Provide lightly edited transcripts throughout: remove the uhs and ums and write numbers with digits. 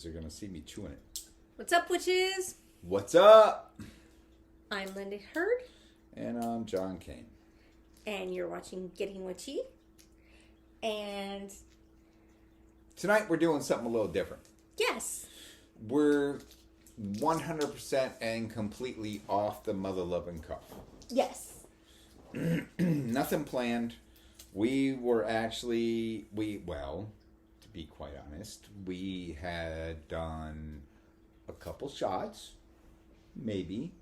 because they're going to see me chewing it. What's up, witches? What's up? I'm Linda Hurd. And I'm John Kane. And you're watching Getting Witchy. And tonight we're doing something a little different. Yes. We're 100% and completely off the mother-loving cuff. Yes. Nothing planned. We were actually, to be quite honest, we had done a couple shots, maybe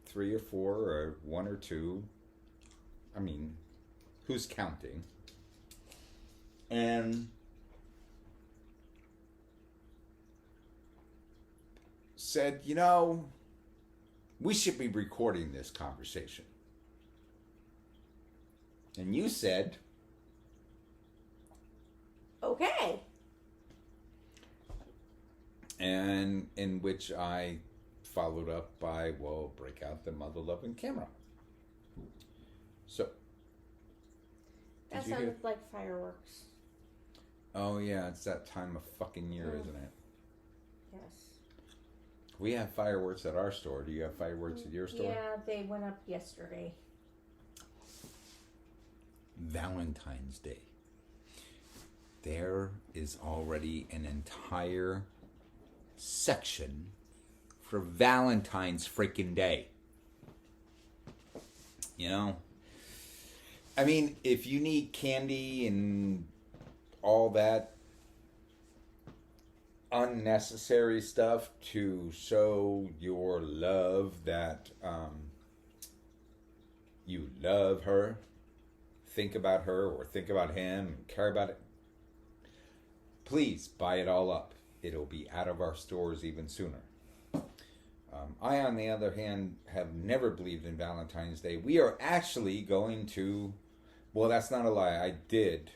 3 or 4 or 1 or 2. I mean, who's counting? And said, we should be recording this conversation. And you said, okay. And in which I followed up by, break out the mother-loving camera. So. That sounded like fireworks. Oh, yeah, it's that time of fucking year, isn't it? Yes. We have fireworks at our store. Do you have fireworks at your store? Yeah, they went up yesterday. Valentine's Day. There is already an entire section for Valentine's freaking Day. I mean, if you need candy and all that unnecessary stuff to show your love that you love her, think about her or think about him and care about it, please buy it all up. It'll be out of our stores even sooner. I, on the other hand, have never believed in Valentine's Day. We are actually going to, that's not a lie. I did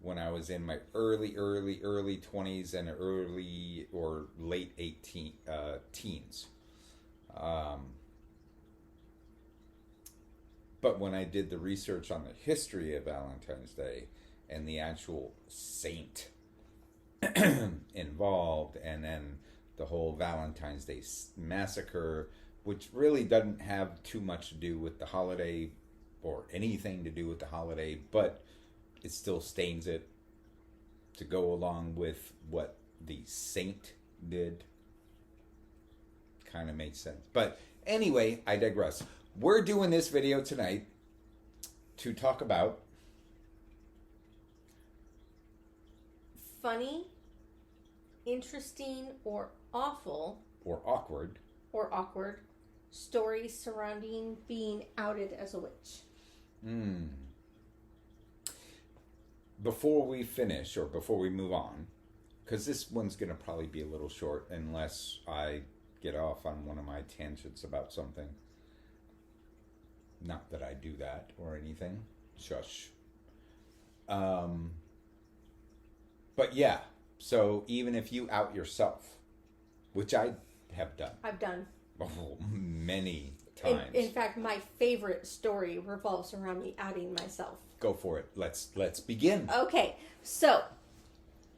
when I was in my early 20s and early or late teens. But when I did the research on the history of Valentine's Day and the actual saint involved, and then the whole Valentine's Day massacre, which really doesn't have too much to do with the holiday or anything to do with the holiday, but it still stains it to go along with what the saint did. Kind of makes sense. But anyway, I digress. We're doing this video tonight to talk about funny, interesting, or awful, or awkward stories surrounding being outed as a witch. Before we finish, or before we move on, because this one's going to probably be a little short unless I get off on one of my tangents about something. Not that I do that or anything. Shush. But yeah, so even if you out yourself, which I have done. I've done. Many times. In fact, my favorite story revolves around me outing myself. Go for it. Let's begin. Okay, so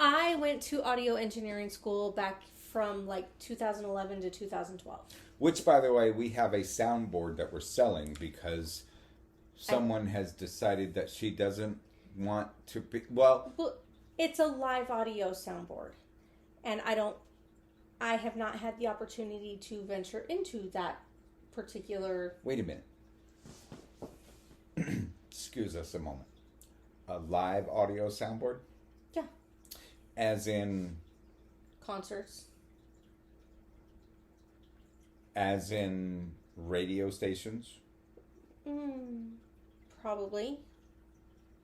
I went to audio engineering school back from 2011 to 2012. Which, by the way, we have a soundboard that we're selling because someone has decided that she doesn't want to be... Well, it's a live audio soundboard. And I have not had the opportunity to venture into that particular... Wait a minute. Excuse us a moment. A live audio soundboard? Yeah. As in... Concerts. As in radio stations? Probably.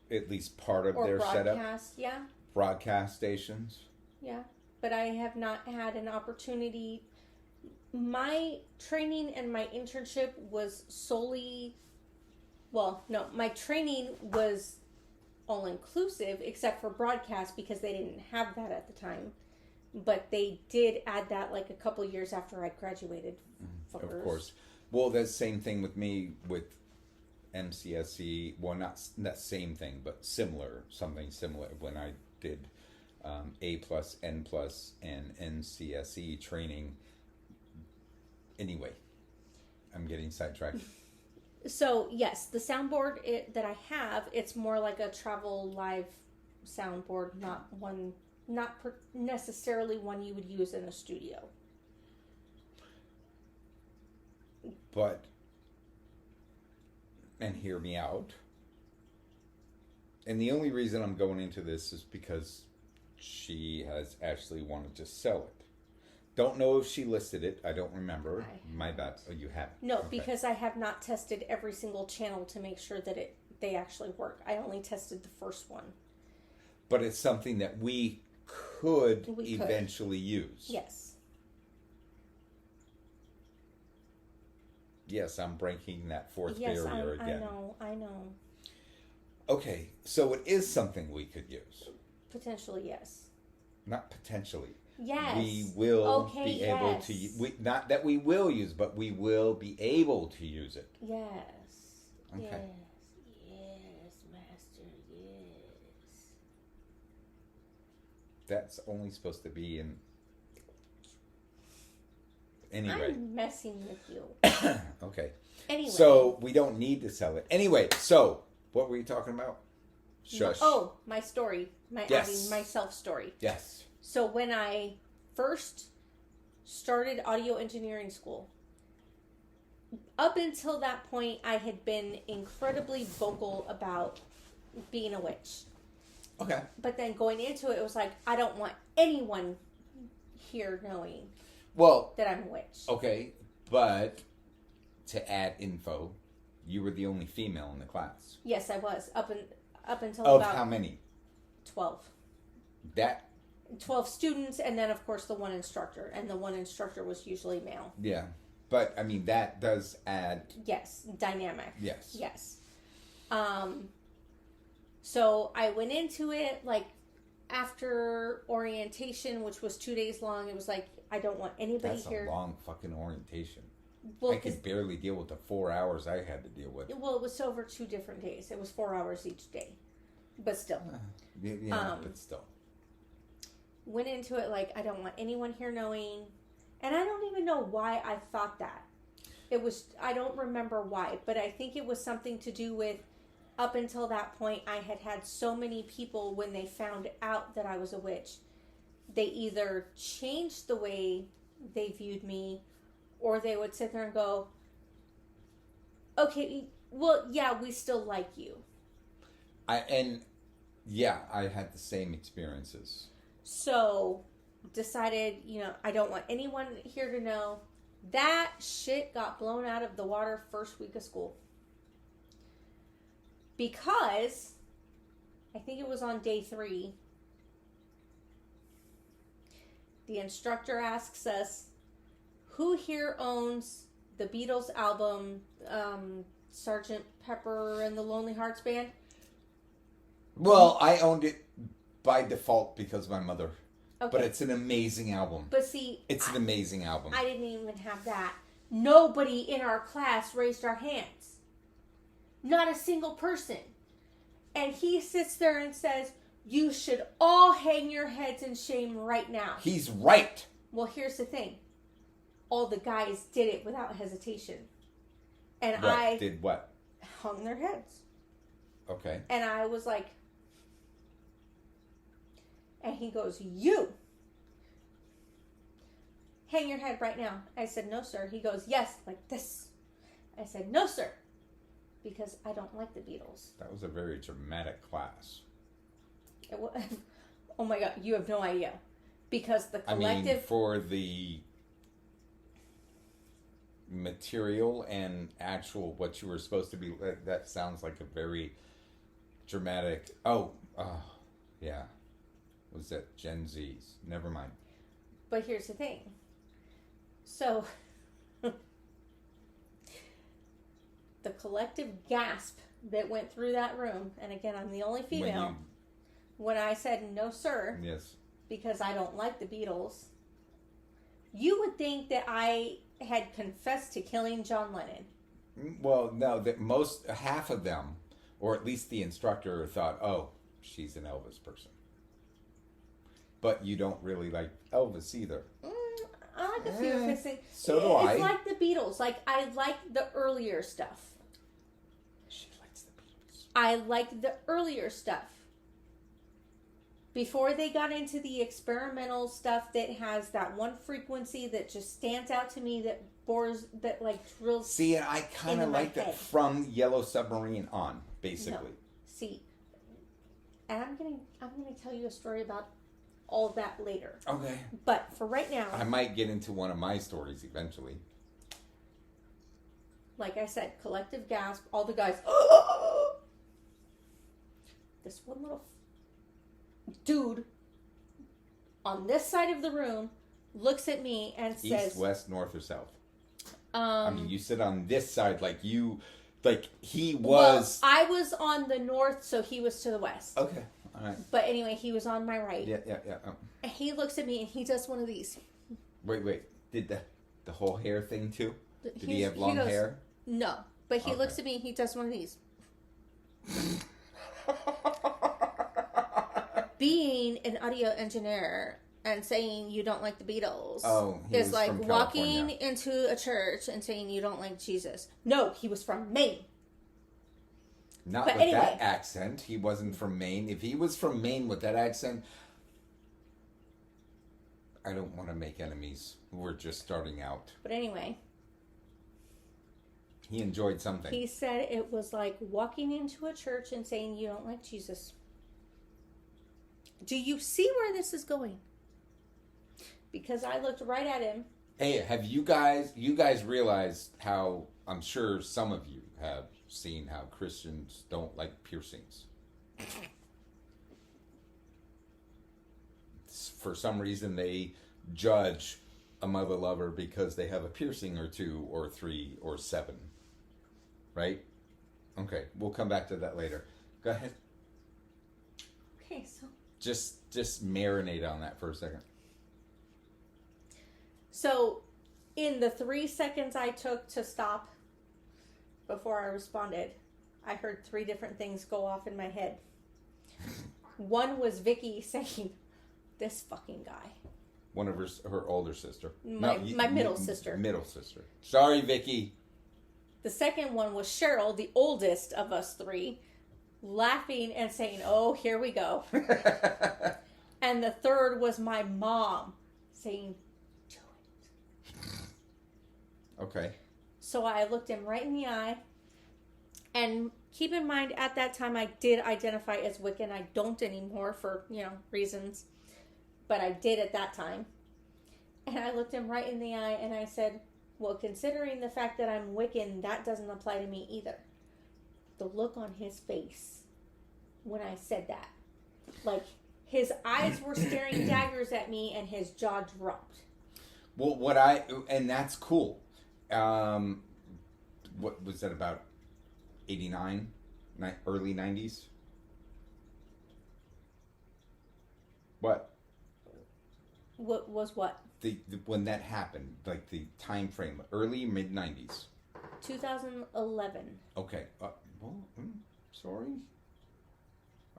At least part of or their setup? Broadcast, yeah. Broadcast stations? Yeah. But I have not had an opportunity. My training and my internship was solely... my training was all-inclusive except for broadcast because they didn't have that at the time. But they did add that a couple years after I graduated. Fuckers. Of course. Well, that's the same thing with me with MCSE. Well, not that same thing, but something similar when I did A plus, N plus, and NCSE training. Anyway, I'm getting sidetracked. So yes, the soundboard that I have, it's more like a travel live soundboard, not necessarily one you would use in a studio. But, and hear me out. And the only reason I'm going into this is because she has actually wanted to sell it. Don't know if she listed it. I don't remember. My bad. Oh, you haven't? No, Okay. because I have not tested every single channel to make sure that they actually work. I only tested the first one. But it's something that we could eventually use. Yes. Yes, I'm breaking that fourth barrier again. I know. Okay, so it is something we could use. Potentially, yes. Not potentially. Yes. We will be able to. Not that we will use, but we will be able to use it. Yes. Okay. Yes, Master. Yes. That's only supposed to be in. Anyway. I'm messing with you. Okay. Anyway. So we don't need to sell it. Anyway, so what were you talking about? Shush. Oh, my story. Yes. My self story. Yes. So when I first started audio engineering school, up until that point, I had been incredibly vocal about being a witch. Okay. But then going into it, it was like, I don't want anyone here knowing that I'm a witch. Okay, but to add info, you were the only female in the class. Yes, I was. Up until of about how many? 12. 12 students, and then, of course, the one instructor. And the one instructor was usually male. Yeah. But, I mean, that does add... Yes, dynamic. Yes. Yes. So I went into it, like, after orientation, which was 2 days long. It was like, I don't want anybody here. That's a long fucking orientation. Well, I could barely deal with the 4 hours I had to deal with. Well, it was over 2 different days. It was 4 hours each day. But still. But still. Went into it like, I don't want anyone here knowing. And I don't even know why I thought that. I don't remember why, but I think it was something to do with, up until that point, I had had so many people, when they found out that I was a witch, they either changed the way they viewed me, or they would sit there and go, okay, well, yeah, we still like you. I had the same experiences. So, decided, I don't want anyone here to know. That shit got blown out of the water first week of school. Because, I think it was on day 3, the instructor asks us, who here owns the Beatles album, Sgt. Pepper and the Lonely Hearts Band? Well, I owned it by default because of my mother. Okay. But it's an amazing album. But see... It's an amazing album. I didn't even have that. Nobody in our class raised our hands. Not a single person. And he sits there and says, you should all hang your heads in shame right now. He's right. Well, here's the thing. All the guys did it without hesitation. And did what? Hung their heads. Okay. And I was like... And he goes, you! Hang your head right now. I said, no, sir. He goes, yes, like this. I said, no, sir. Because I don't like the Beatles. That was a very dramatic class. It was, oh my God, you have no idea. Because the collective... for the material and actual what you were supposed to be, that sounds like a very dramatic... yeah. Was that Gen Z's? Never mind. But here's the thing. So, the collective gasp that went through that room, and again, I'm the only female, when I said, no, sir, yes, because I don't like the Beatles, you would think that I had confessed to killing John Lennon. Well, no, half of them, or at least the instructor, thought, oh, she's an Elvis person. But you don't really like Elvis either. I like a few of his things. So do I. It's like the Beatles. Like, I like the earlier stuff. She likes the Beatles. I like the earlier stuff. Before they got into the experimental stuff that has that one frequency that just stands out to me, that bores, that like drills. See, I kind of like that from Yellow Submarine on, basically. No. See, and I'm gonna tell you a story about all of that later. Okay. But for right now, I might get into one of my stories eventually. Like I said, collective gasp. All the guys. This one little dude on this side of the room looks at me and says, East, west, north, or south? I mean, you sit on this side like he was... Well, I was on the north, so he was to the west. Okay, all right. But anyway, he was on my right. Yeah. And he looks at me and he does one of these. Wait. Did the whole hair thing too? Did he have long hair? No, but he looks at me and he does one of these. Being an audio engineer and saying you don't like the Beatles is like walking into a church and saying you don't like Jesus. No, he was from Maine. Not with that accent. He wasn't from Maine. If he was from Maine with that accent, I don't want to make enemies who are just starting out. But anyway, he enjoyed something. He said it was like walking into a church and saying you don't like Jesus. Do you see where this is going? Because I looked right at him. Hey, have you guys realized how, I'm sure some of you have seen how Christians don't like piercings. For some reason they judge a mother lover because they have a piercing or 2 or 3 or 7. Right? Okay, we'll come back to that later. Go ahead. Okay, so... Just marinate on that for a second. So, in the 3 seconds I took to stop before I responded, I heard 3 different things go off in my head. One was Vicky saying, "This fucking guy." One of her older sister. My middle sister. Middle sister. Sorry, Vicky. The second one was Cheryl, the oldest of us 3, laughing and saying, "Oh, here we go." And the third was my mom saying, "Do it." Okay. So I looked him right in the eye. And keep in mind, at that time, I did identify as Wiccan. I don't anymore for, reasons. But I did at that time. And I looked him right in the eye and I said, well, considering the fact that I'm Wiccan, that doesn't apply to me either. The look on his face when I said that. Like, his eyes were staring daggers at me and his jaw dropped. Well, and that's cool. What was that, about 89? Early 90s? What? What was what? When that happened, like the time frame, early, mid 90s. 2011. Okay. Sorry.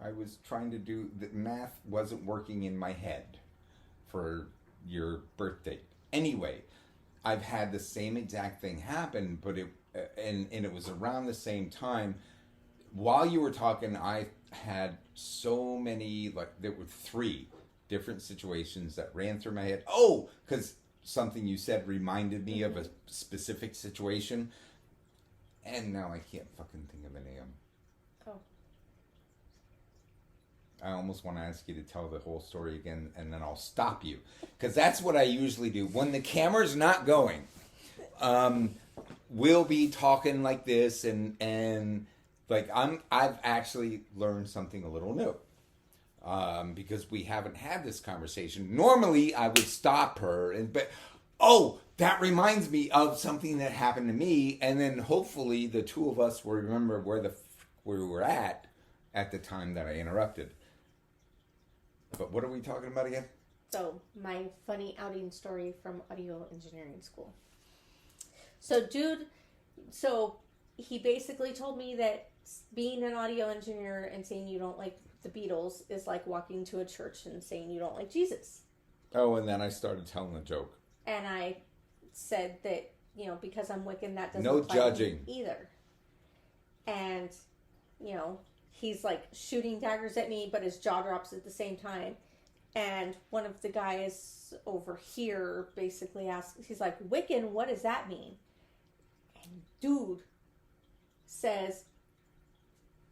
I was trying to do the math, wasn't working in my head for your birthday. Anyway, I've had the same exact thing happen, but it was around the same time. While you were talking, I had so many, there were 3 different situations that ran through my head. Oh, because something you said reminded me of a specific situation, and now I can't fucking think of any of them. Oh. I almost want to ask you to tell the whole story again, and then I'll stop you, because that's what I usually do when the camera's not going. We'll be talking like this, and I've actually learned something a little new. Because we haven't had this conversation. Normally, I would stop her, but that reminds me of something that happened to me, and then hopefully the 2 of us will remember where we were at the time that I interrupted. But what are we talking about again? So, my funny outing story from audio engineering school. So, he basically told me that being an audio engineer and saying you don't like the Beatles is like walking to a church and saying you don't like Jesus. Oh, and then I started telling a joke. And I said that, you know, because I'm Wiccan, that doesn't no apply judging to me either. And, you know, he's like shooting daggers at me, but his jaw drops at the same time. And one of the guys over here basically asks, he's like, Wiccan, what does that mean? And dude says,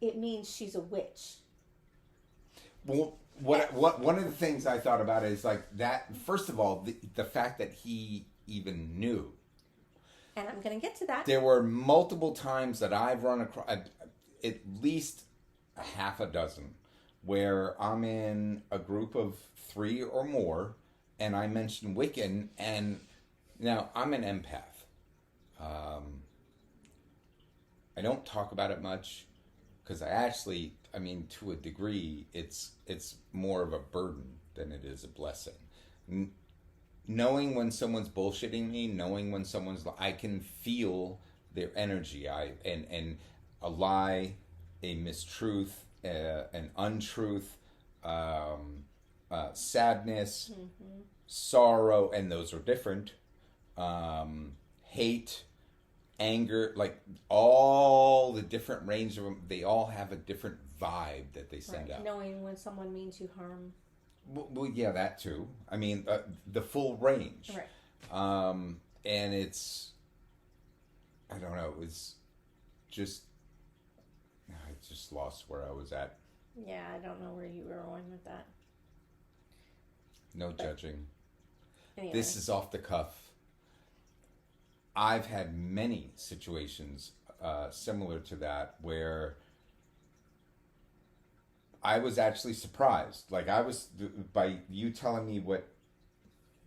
it means she's a witch. Well, what one of the things I thought about is like that. First of all, the fact that he even knew. And I'm going to get to that. There were multiple times that I've run across, at least a half a dozen, where I'm in a group of 3 or more, and I mention Wiccan, and now I'm an empath. I don't talk about it much, because I mean, to a degree, it's more of a burden than it is a blessing. Knowing when someone's bullshitting me, knowing when I can feel their energy. And a lie, a mistruth, an untruth, sadness, sorrow, and those are different. Hate, anger, like all the different range of them, they all have a different vibe that they send out. Knowing when someone means you harm. Well, yeah, that too. I mean, the full range. Right. And it's, I don't know, it's just, I just lost where I was at. Yeah, I don't know where you were going with that. No judging. Anyway. This is off the cuff. I've had many situations similar to that where I was actually surprised. Like I was, by you telling me what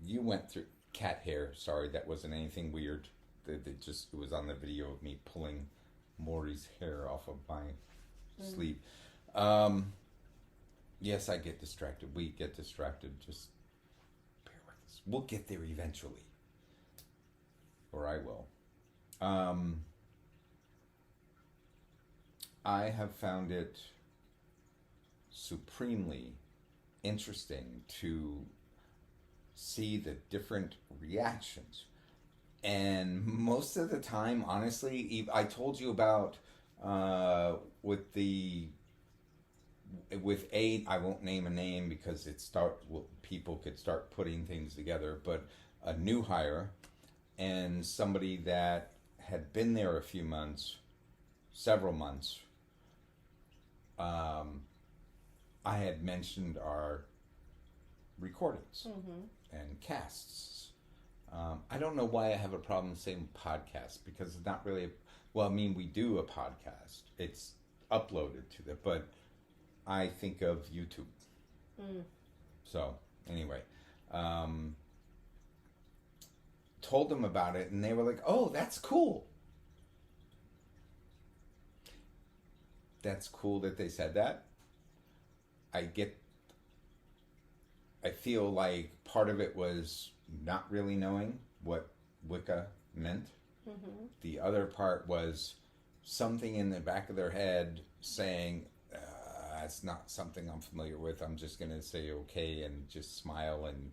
you went through. Cat hair, sorry, that wasn't anything weird. It was on the video of me pulling Maury's hair off of my sleeve. Yes, I get distracted. We get distracted. Just bear with us. We'll get there eventually. Or I will. I have found it supremely interesting to see the different reactions. And most of the time, honestly, I told you about with I won't name a name because people could start putting things together, but a new hire and somebody that had been there a few months, several months. I had mentioned our recordings and casts. I don't know why I have a problem saying podcast, because it's not really we do a podcast. It's uploaded to but I think of YouTube. So anyway, told them about it and they were like, oh, that's cool. That's cool that they said that. I feel like part of it was not really knowing what Wicca meant. The other part was something in the back of their head saying, that's not something I'm familiar with. I'm just going to say okay and just smile and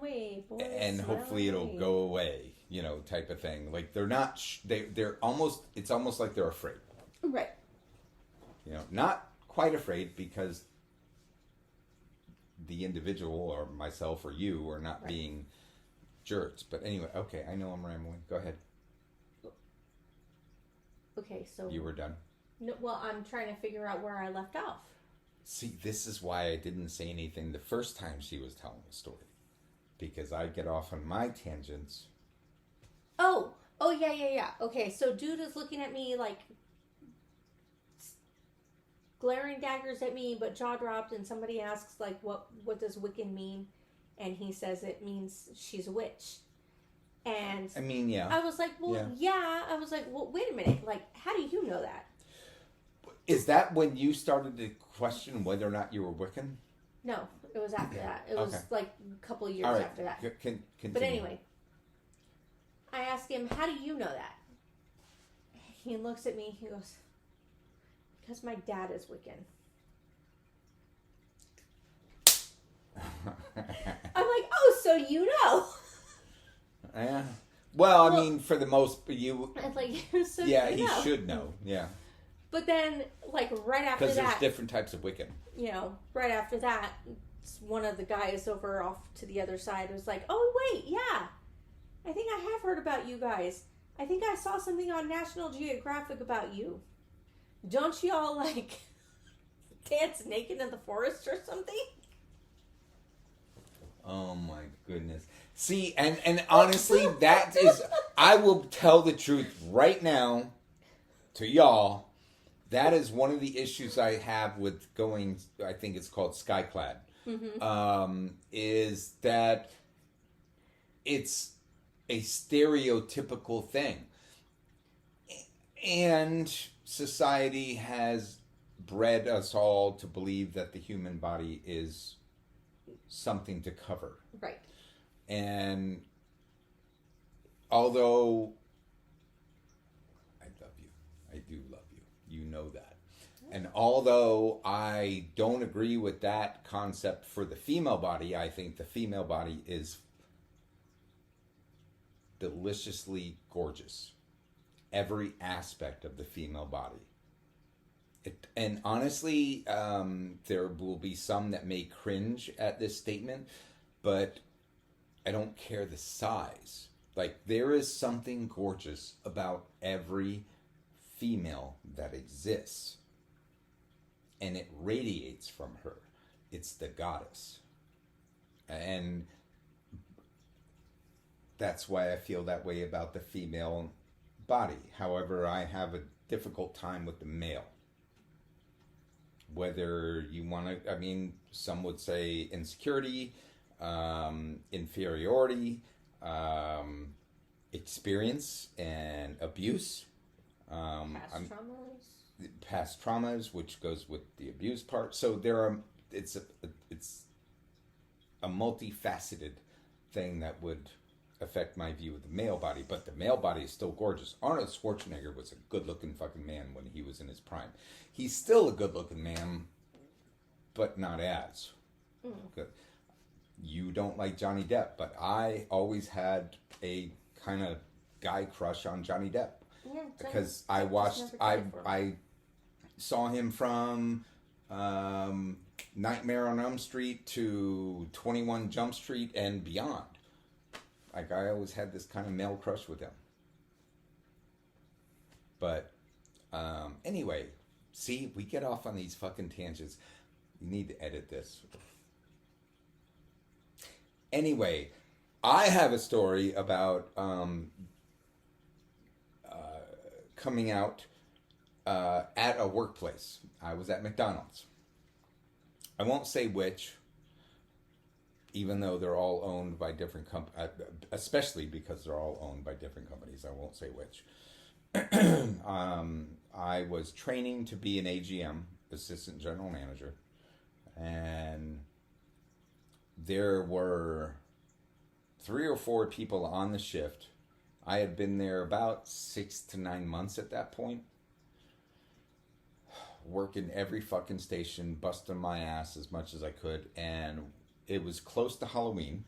wave, boys, and hopefully it'll go away, type of thing. Like they're not, they're almost, it's almost like they're afraid. Right. Not quite afraid because the individual or myself or you are not being jerks. But anyway, okay, I know I'm rambling. Go ahead. Okay, so... You were done? No, well, I'm trying to figure out where I left off. See, this is why I didn't say anything the first time she was telling the story. Because I get off on my tangents. Oh, yeah. Okay, so dude is looking at me like... glaring daggers at me, but jaw dropped, and somebody asks, like, what does Wiccan mean? And he says it means she's a witch. And I mean, yeah. I was like, yeah. I was like, well, wait a minute. Like, how do you know that? Is that when you started to question whether or not you were Wiccan? No, it was after that. It was like a couple of years after that. Continue. But anyway, I asked him, how do you know that? He looks at me, he goes, because my dad is Wiccan. I'm like, oh, so you know. Yeah. Well, I Well, mean, for the most, you. I'm like, so Yeah, you he know. should know. Yeah. But then, like, right after Because there's that, different types of Wiccan. you know, right after that, one of the guys over off to the other side was like, oh, wait, yeah. I think I have heard about you guys. I think I saw something on National Geographic about you. Don't you all, like, dance naked in the forest or something? Oh my goodness. See, and honestly, that is, I will tell the truth right now to y'all. That is one of the issues I have with going, I think it's called Skyclad, is that it's a stereotypical thing. And society has bred us all to believe that the human body is something to cover. Right. And although I love you, I do love you, you know that. And although I don't agree with that concept for the female body, I think the female body is deliciously gorgeous. Every aspect of the female body. And honestly, there will be some that may cringe at this statement, but I don't care the size. Like, there is something gorgeous about every female that exists. And it radiates from her. It's the goddess. And that's why I feel that way about the female body. However, I have a difficult time with the male. Whether you want to, I mean, some would say insecurity, inferiority, experience and abuse. Past traumas, which goes with the abuse part. So there are, it's a multifaceted thing that would affect my view of the male body, but the male body is still gorgeous. Arnold Schwarzenegger was a good-looking fucking man when he was in his prime. He's still a good-looking man, but not as good. You don't like Johnny Depp, but I always had a kind of guy crush on Johnny Depp. Yeah, because I saw him from Nightmare on Elm Street to 21 Jump Street and beyond. Like, I always had this kind of male crush with him. But anyway, see, we get off on these fucking tangents. You need to edit this. Anyway, I have a story about coming out at a workplace. I was at McDonald's. I won't say which, even though they're all owned by different companies, especially because they're all owned by different companies. I won't say which. I was training to be an AGM, Assistant General Manager, and there were 3 or 4 people on the shift. I had been there about 6 to 9 months at that point, working every fucking station, busting my ass as much as I could, and it was close to Halloween.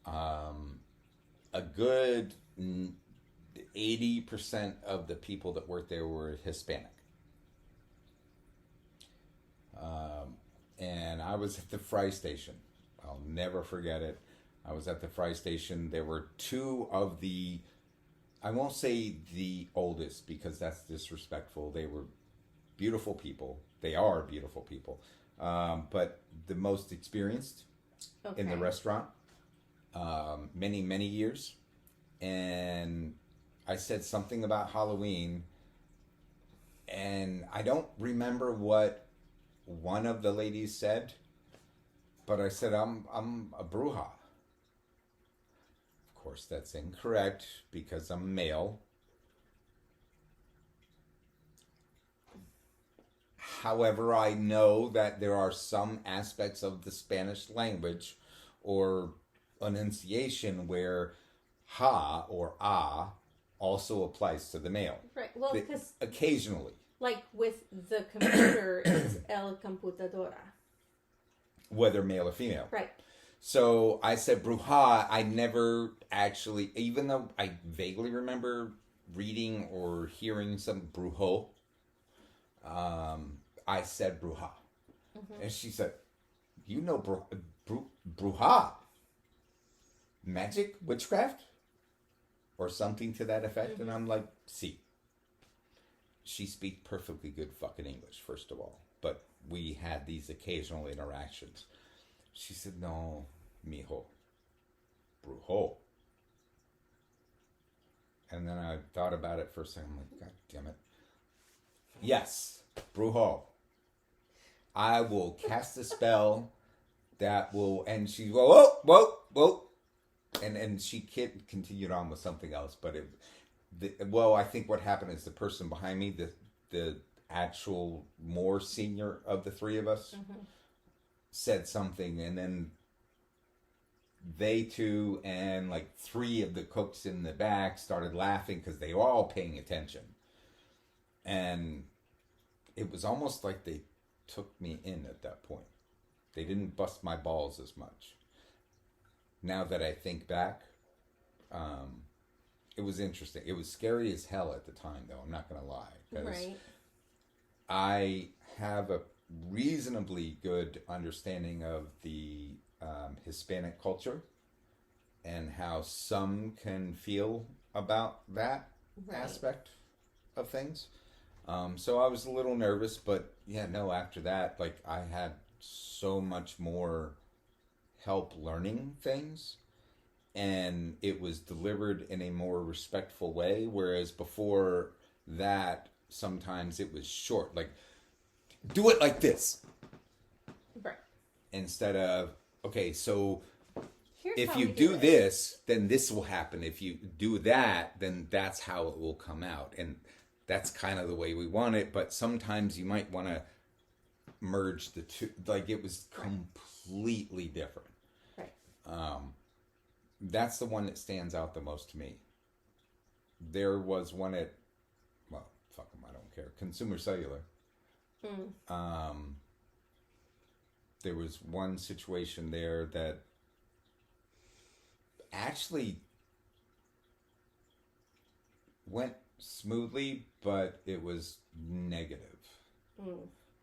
A good 80% of the people that worked there were Hispanic. And I was at the fry station. I'll never forget it. I was at the fry station. There were 2 of the, I won't say the oldest because that's disrespectful. They were beautiful people. They are beautiful people. But the most experienced in the restaurant, many, many years. And I said something about Halloween, and I don't remember what one of the ladies said, but I said, I'm a bruja. Of course, that's incorrect because I'm male. However, I know that there are some aspects of the Spanish language or enunciation where ha or a also applies to the male. Right. Well, because occasionally, like with the computer, it's el computadora. whether male or female. Right. So I said bruja. I never actually, even though I vaguely remember reading or hearing some brujo, I said bruja. Mm-hmm. And she said, you know bruja? Magic? Witchcraft? Or something to that effect? Mm-hmm. And I'm like, see. She speaks perfectly good fucking English, first of all. But we had these occasional interactions. She said, no, mijo. Brujo. And then I thought about it for a second. I'm like, God damn it. Yes, brujo. I will cast a spell that will... And she go, whoa. And she continued on with something else. But I think what happened is the person behind me, the actual more senior of the three of us, mm-hmm. said something, and then they two and like three of the cooks in the back started laughing because they were all paying attention. And it was almost like they took me in at that point. They didn't bust my balls as much. Now that I think back, it was interesting. It was scary as hell at the time, though. I'm not going to lie. Right. I have a reasonably good understanding of the Hispanic culture and how some can feel about that aspect of things. So I was a little nervous, but after that, like, I had so much more help learning things, and it was delivered in a more respectful way, whereas before that, sometimes it was short, like, do it like this. Right. Instead of, okay, so if you do this, then this will happen. If you do that, then that's how it will come out. And that's kind of the way we want it, but sometimes you might want to merge the two. Like, it was completely different. Right. That's the one that stands out the most to me. There was one at, well, fuck them, I don't care, Consumer Cellular. There was one situation there that actually went smoothly, but it was negative.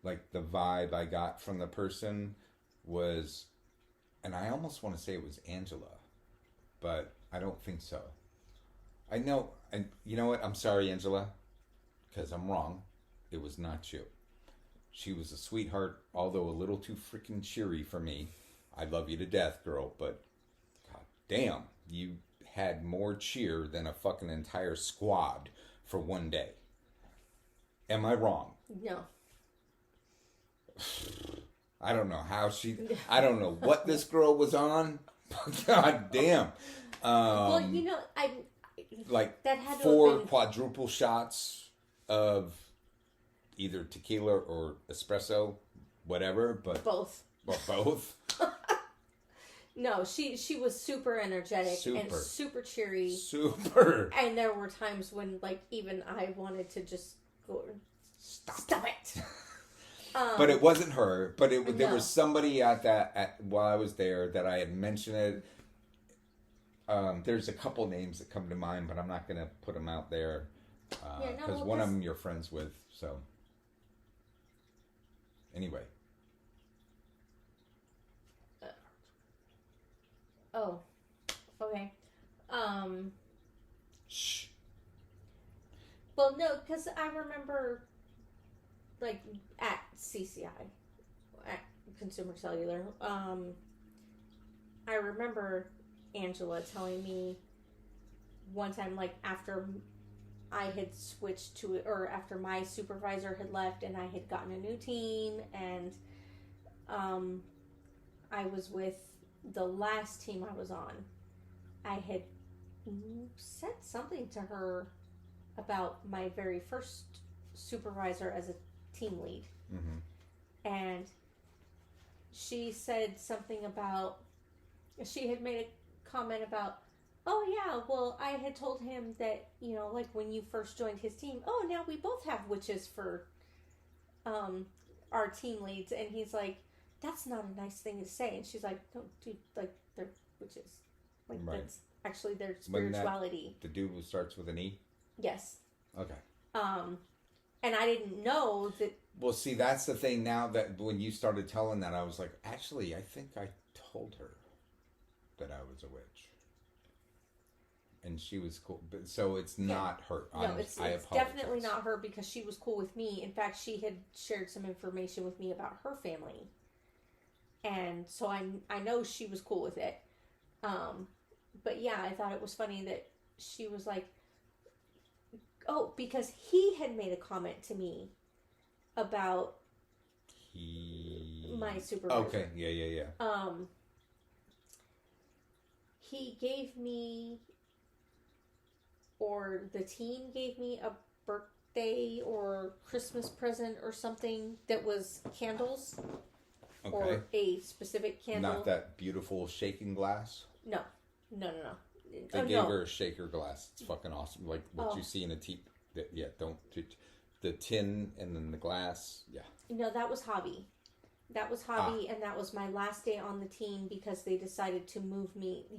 Like, the vibe I got from the person was, and I almost want to say it was Angela, but I don't think so. I know, and you know what? I'm sorry, Angela, because I'm wrong. It was not you. She was a sweetheart, although a little too freaking cheery for me. I love you to death, girl, but god damn, you had more cheer than a fucking entire squad for one day. Am I wrong? No. I don't know how I don't know what this girl was on. God damn. Well, you know, like that had 4 quadruple shots of either tequila or espresso, whatever, but both. Well, both. No, she was super energetic and super cheery. Super. And there were times when, like, even I wanted to just go, stop it. But it wasn't her. But there was somebody while I was there that I had mentioned it. There's a couple names that come to mind, but I'm not going to put them out there because one of them you're friends with. So anyway. Oh, okay. Shh. Well, no, because I remember, like, at CCI, at Consumer Cellular, I remember Angela telling me one time, like, after I had switched to it, or after my supervisor had left and I had gotten a new team, and I was with the last team I was on, I had said something to her about my very first supervisor as a team lead. Mm-hmm. And she said something about, she had made a comment about, oh yeah, well, I had told him that, you know, like, when you first joined his team, oh, now we both have witches for our team leads. And he's like, that's not a nice thing to say. And she's like, no, dude, like, they're witches. Like, Right. that's actually their Wasn't that spirituality. the dude who starts with an E? Yes. Okay. And I didn't know that. Well, see, that's the thing now that when you started telling that, I was like, actually, I think I told her that I was a witch. And she was cool. But, so it's not her. No, it's definitely not her, because she was cool with me. In fact, she had shared some information with me about her family. And so I know she was cool with it. But yeah, I thought it was funny that she was like, oh, because he had made a comment to me about my supervisor. Okay, yeah. He gave me, or the team gave me, a birthday or Christmas present or something that was candles. Okay. Or a specific candle. Not that beautiful shaking glass? No. They gave her a shaker glass. It's fucking awesome. Like what you see in a tea. Yeah, the tin and then the glass. Yeah. No, that was hobby. And that was my last day on the team, because they decided to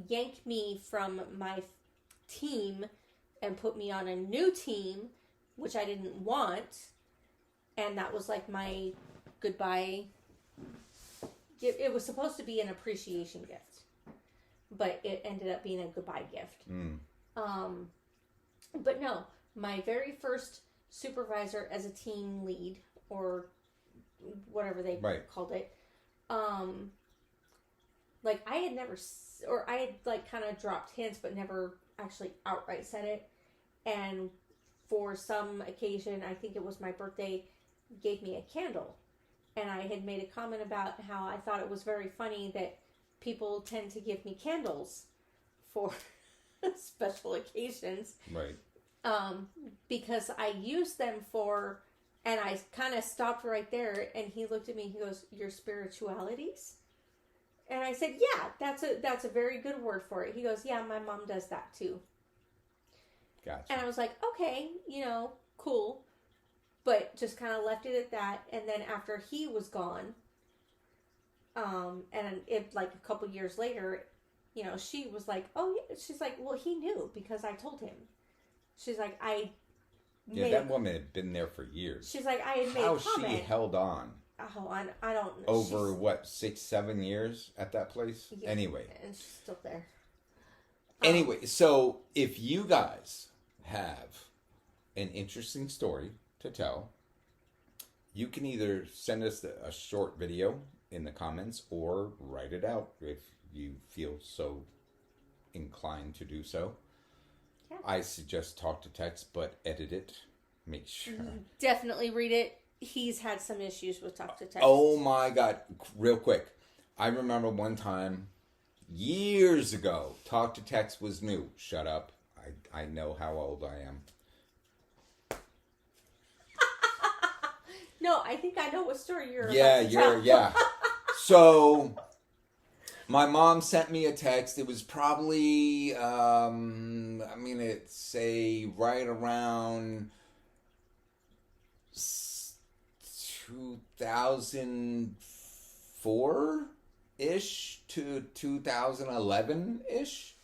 yank me from my team and put me on a new team, which I didn't want. And that was like my goodbye. It was supposed to be an appreciation gift, but it ended up being a goodbye gift. But no, my very first supervisor as a team lead, or whatever they called it, like I had never, or I had like kind of dropped hints, but never actually outright said it. And for some occasion, I think it was my birthday, gave me a candle. And I had made a comment about how I thought it was very funny that people tend to give me candles for special occasions. Right. Because I use them for, and I kind of stopped right there, and he looked at me and he goes, your spiritualities? And I said, yeah, that's a very good word for it. He goes, yeah, my mom does that too. Gotcha. And I was like, okay, cool. But just kind of left it at that. And then after he was gone, and it like a couple years later, she was like, oh yeah. She's like, well, he knew because I told him. She's like, that woman had been there for years. She's like, I had made a comment. How she held on. Oh, I don't know. Over what, 6-7 years at that place? Yeah, anyway. And she's still there. Anyway, so if you guys have an interesting story to tell, you can either send us a short video in the comments or write it out if you feel so inclined to do so. Yeah. I suggest talk to text, but edit it. Make sure. Definitely read it. He's had some issues with talk to text. Oh my God. Real quick. I remember one time years ago, talk to text was new. Shut up. I know how old I am. No, I think I know what story you're about to tell. Yeah. So, my mom sent me a text. It was probably, it's say right around 2004-ish to 2011-ish.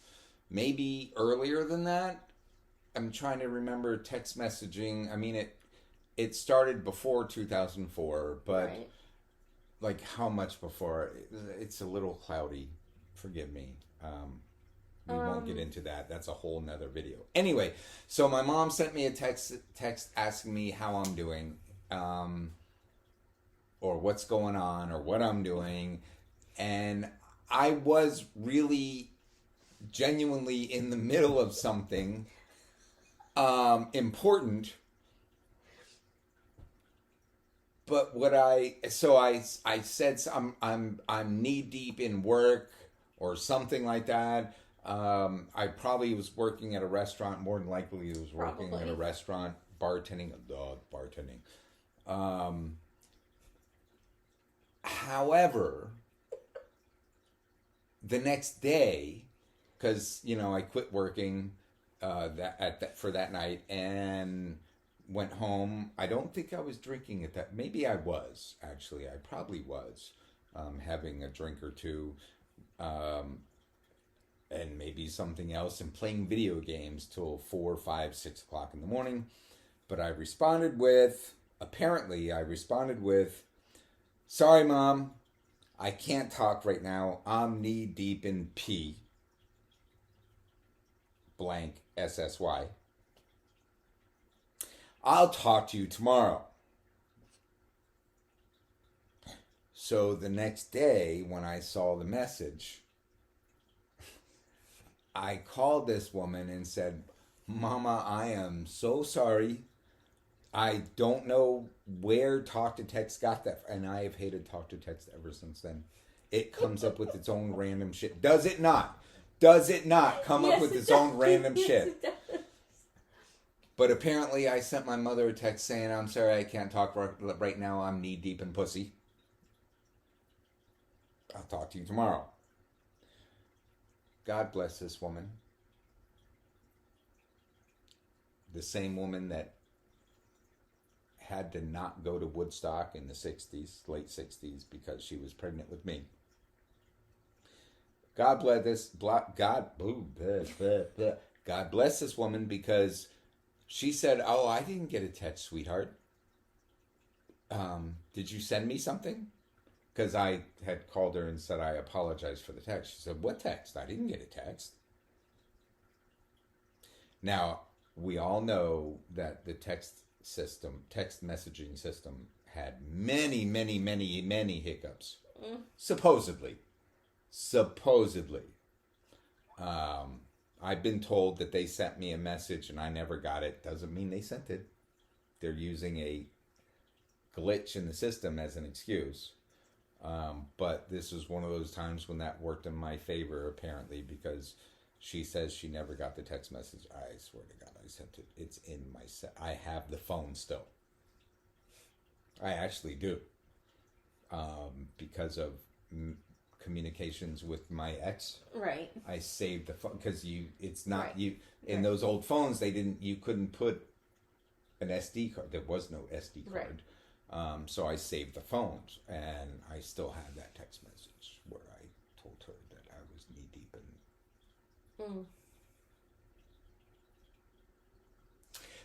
Maybe earlier than that. I'm trying to remember text messaging. It started before 2004, but right. Like how much before? It's a little cloudy. Forgive me. We won't get into that. That's a whole nother video. Anyway, so my mom sent me a text asking me how I'm doing, or what's going on, or what I'm doing, and I was really genuinely in the middle of something important. But I said I'm knee deep in work or something like that. I probably was working at a restaurant. More than likely, I was working at a restaurant, bartending. However, the next day, because I quit working for that night and went home. I don't think I was drinking at that. Maybe I was, actually. I probably was. having a drink or two, and maybe something else, and playing video games till 4, 5, 6 o'clock in the morning. But I responded with, sorry, Mom, I can't talk right now. I'm knee deep in pee. Blank SSY. I'll talk to you tomorrow. So the next day, when I saw the message, I called this woman and said, Mama, I am so sorry. I don't know where talk to text got that. And I have hated talk to text ever since then. It comes up with its own random shit. Does it not? Does it not come up with its own random shit? But apparently I sent my mother a text saying, I'm sorry, I can't talk right now. I'm knee deep in pussy. I'll talk to you tomorrow. God bless this woman. The same woman that had to not go to Woodstock in the 60s, late 60s, because she was pregnant with me. God bless this woman, because she said, oh, I didn't get a text, sweetheart. Did you send me something? Because I had called her and said I apologized for the text. She said, what text? I didn't get a text. Now, we all know that the text messaging system had many, many, many, many hiccups. Supposedly. I've been told that they sent me a message and I never got it. Doesn't mean they sent it. They're using a glitch in the system as an excuse. But this was one of those times when that worked in my favor, apparently, because she says she never got the text message. I swear to God, I sent it. It's in my set. I have the phone still. I actually do. Because of communications with my ex. Right. I saved the phone because in those old phones, you couldn't put an SD card. There was no SD card. Right. So I saved the phones, and I still have that text message where I told her that I was knee deep in.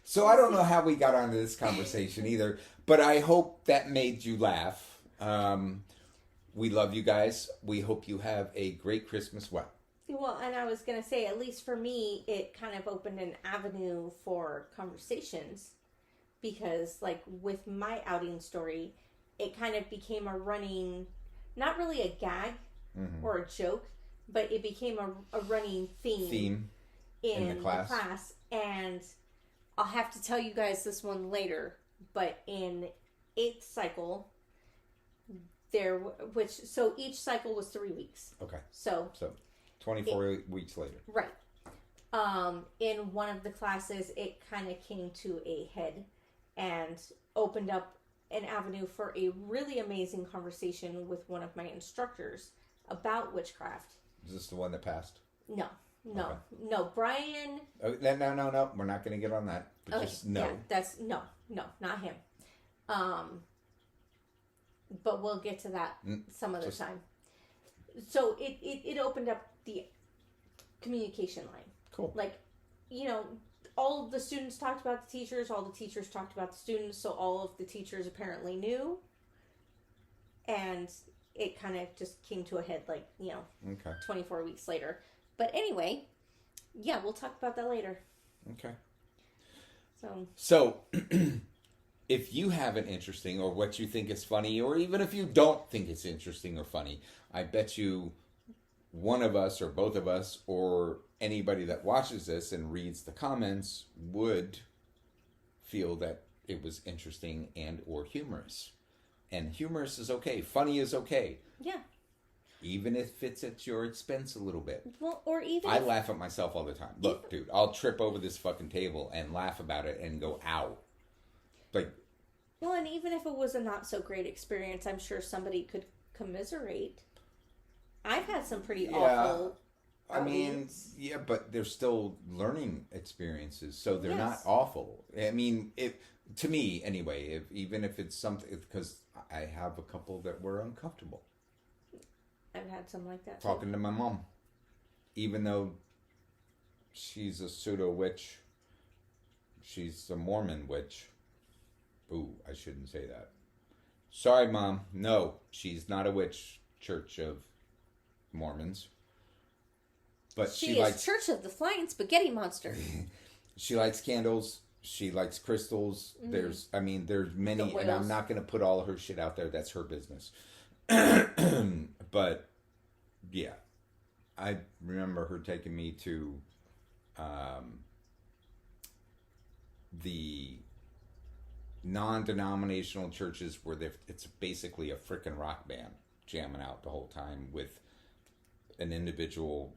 So I don't know how we got onto this conversation either, but I hope that made you laugh. We love you guys. We hope you have a great Christmas. Well, and I was going to say, at least for me, it kind of opened an avenue for conversations. Because, like, with my outing story, it kind of became a running, not really a gag or a joke, but it became a running theme in the class. And I'll have to tell you guys this one later, but in 8th cycle, so each cycle was 3 weeks. Okay. So 24 weeks later. Right. In one of the classes, it kind of came to a head and opened up an avenue for a really amazing conversation with one of my instructors about witchcraft. Is this the one that passed? No, Okay. Brian. Oh, no. We're not going to get on that. But Okay, just no. Yeah, that's no, not him. But we'll get to that some other time. So it opened up the communication line. Cool. Like, all of the students talked about the teachers, all the teachers talked about the students, so all of the teachers apparently knew. And it kind of just came to a head, like, 24 weeks later. But anyway, yeah, we'll talk about that later. Okay. So if you have an interesting or what you think is funny, or even if you don't think it's interesting or funny, I bet you one of us or both of us or anybody that watches this and reads the comments would feel that it was interesting and or humorous. And humorous is okay. Funny is okay. Yeah. Even if it's at your expense a little bit. Well, or even I laugh at myself all the time. Look, dude, I'll trip over this fucking table and laugh about it and go, ow. Like. Well, and even if it was a not so great experience, I'm sure somebody could commiserate. I've had some pretty awful. I mean, yeah, but they're still learning experiences, so they're not awful. I mean, to me anyway, even if it's something, because I have a couple that were uncomfortable. I've had some like that. Talking to my mom. Even though she's a pseudo witch, she's a Mormon witch. Ooh, I shouldn't say that. Sorry, Mom. No, she's not a witch. Church of Mormons. But she is Church of the Flying Spaghetti Monster. She likes candles. She likes crystals. Mm-hmm. There's many, and I'm not going to put all of her shit out there. That's her business. But, yeah. I remember her taking me to the non-denominational churches where it's basically a frickin' rock band jamming out the whole time with an individual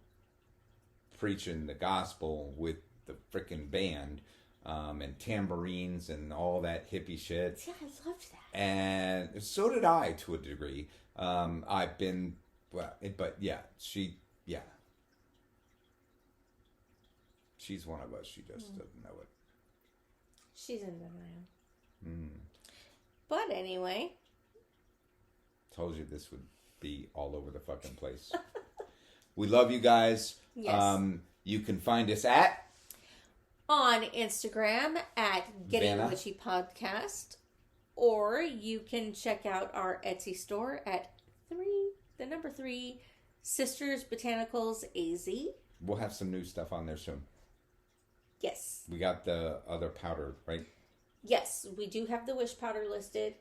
preaching the gospel with the frickin' band and tambourines and all that hippie shit. Yeah, I loved that. And so did I to a degree. I've been, but yeah, yeah. She's one of us. She just doesn't know it. She's in denial. But anyway. Told you this would be all over the fucking place. We love you guys. Yes. You can find us at? On Instagram at Getting Witchy Podcast. Or you can check out our Etsy store at 3 Sisters Botanicals AZ. We'll have some new stuff on there soon. Yes. We got the other powder, right? Yes, we do have the Wish powder listed.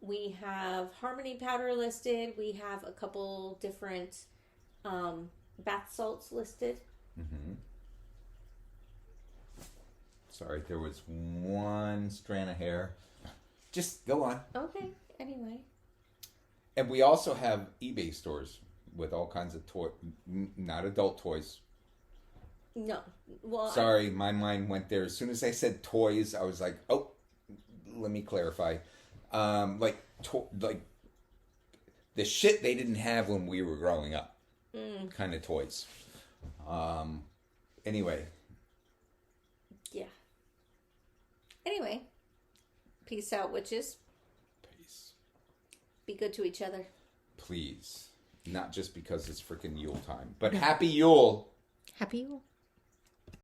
We have Harmony powder listed. We have a couple different bath salts listed. Mm-hmm. Sorry, there was one strand of hair. Just go on. Okay, anyway. And we also have eBay stores with all kinds of not adult toys. No. Well, sorry, my mind went there. As soon as I said toys, I was like, oh, let me clarify. Like the shit they didn't have when we were growing up. Kind of toys. Anyway. Yeah. Anyway. Peace out, witches. Peace. Be good to each other. Please. Not just because it's freaking Yule time. But happy Yule. Happy Yule.